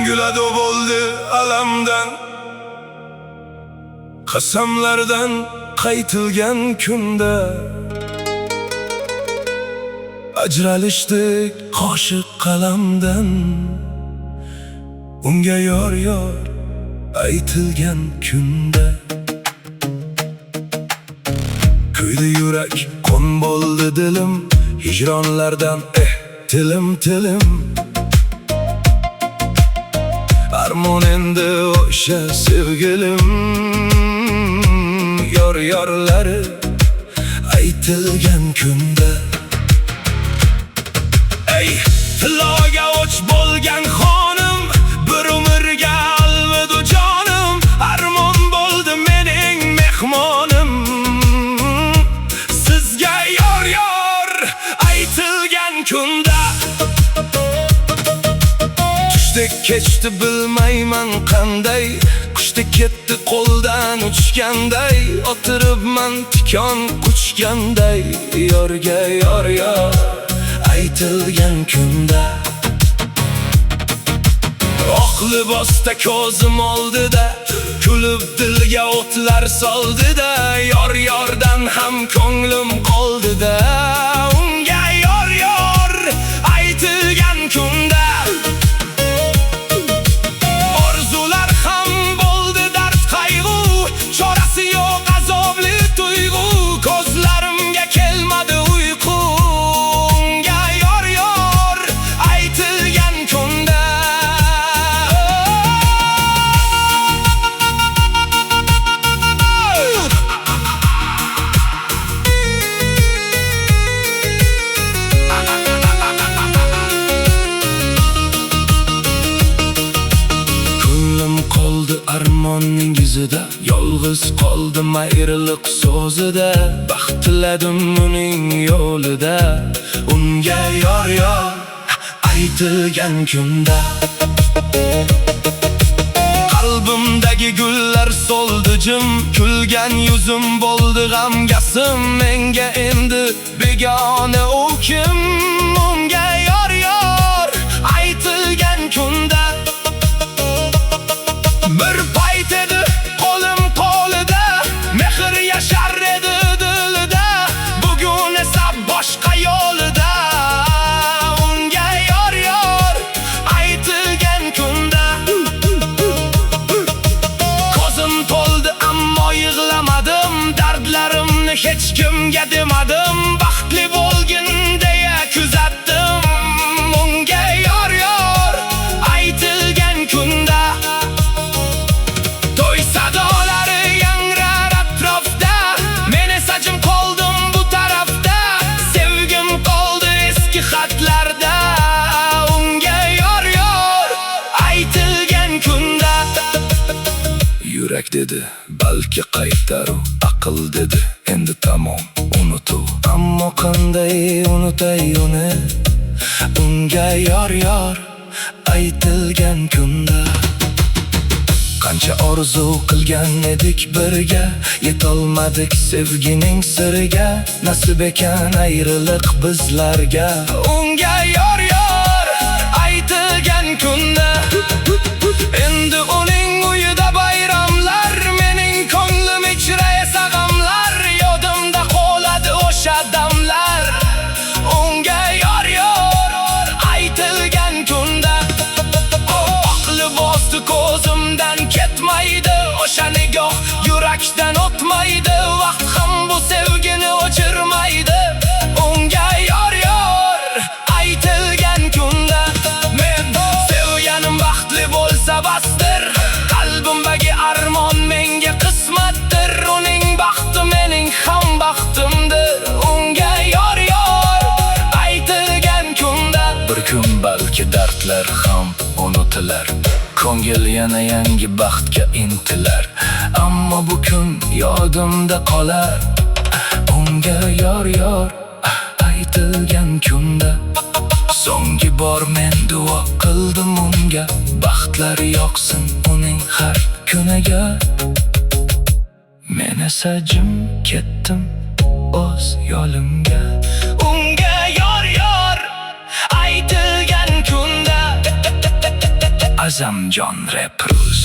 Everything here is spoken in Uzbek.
Ko'ngil ado bo'ldi alamdan, qasamlardan qaytilgan kunda. Ajralishdik qoshiq qalamdan, unga yor yor aytilgan kunda. Kuydi yurak, qon bo'ldi dilim, hijronlardan tilim tilim. Armon endi o'sha sevgilim, yor yorlari aytilgan kunda. Ey tiloga o'ch bo'lgan xonim, bir umrga alvido jonim. Armon bo'ldi mening mehmonim, sizga yor yor aytilgan kunda. Tushdek kechdi bilmayman qanday, qushda ketdi qo'ldan uchganday. O'tiribman tikon quchganday, yorga yor yor aytilgan kunda. Oq libosda ko'zim oldida, kulib dilga o'tlar soldida. Yor yordan ham ko'nglim qoldida, unga yor yor aytilgan kunda. Orzular ham bo'ldi dard qayg'u, chorasi yo'q azobli tuyg'u. Ko'zlarimga kelmadi uyqu, unga yor yor aytilgan kunda. Ko'nglim qoldi armonning izida, yolg'iz qoldim ayriliq so'zida. Baxt tiladim uning yo'lida, unga yor yor aytilgan kunda. Qalbimdagi gullar so'ldi jim, kulgan yuzim bo'ldi g'amgasim. Menga endi begona u kim, unga yor yor aytilgan kunda. Bir payt edi qo'lim qo'lida, mehr yashar edi dilida. Bugun esa boshqa yo'lida, unga yor yor aytilgan kunda. Ko'zim to'ldi ammo yig'lamadim, dardlarimni hech kimga demadim. Baxtli bo'lgin deya kuzatdim, unga yor yor aytilgan kunda. To'y sadolari yangrar atrofda, men esa jim qoldim bu tarafda. Sevgim qoldi eski xatlarda, unga yor yor aytilgan kunda. Yurak dedi balki qaytar u, aql dedi endi tamom unutuv. Ammo qanday unutay uni, unga yor yor aytilgan kunda. Qancha orzu qilgan edik birga, yetolmadik sevgining siriga. Nasib ekan ayriliq bizlarga, unga yor yor aytilgan kunda. Endi uning uyida bayramlar, mening ko'nglim ichra esa g'amlar. Yodimda qoladi o'sha damlar, unga yor yor aytilgan kunda. Oq libosli ko'zimdan ketmaydi, o'sha nigoh yurakdan o'tmaydi. Vaqt ham bu sevgini o'chirmaydi, unga yor yor aytilgan kunda. Men sevganim baxtli bo'lsa basdir, qalbimdagi armon menga qismatdir. Uning baxti mening ham baxtimdir, unga yor yor aytilgan kunda. Bir kun balki dardlar ham unutilar, ko'ngil yana yangi baxtga intilar. Ammo bu kun yodimda qolar, unga yor yor aytilgan kunda. So'nggi bor men duo qildim unga, baxtlar yoqsin uning har kuniga. Men esa jim ketdim o'z yo'limga, unga yor yor aytilgan kunda. Azam John Repruz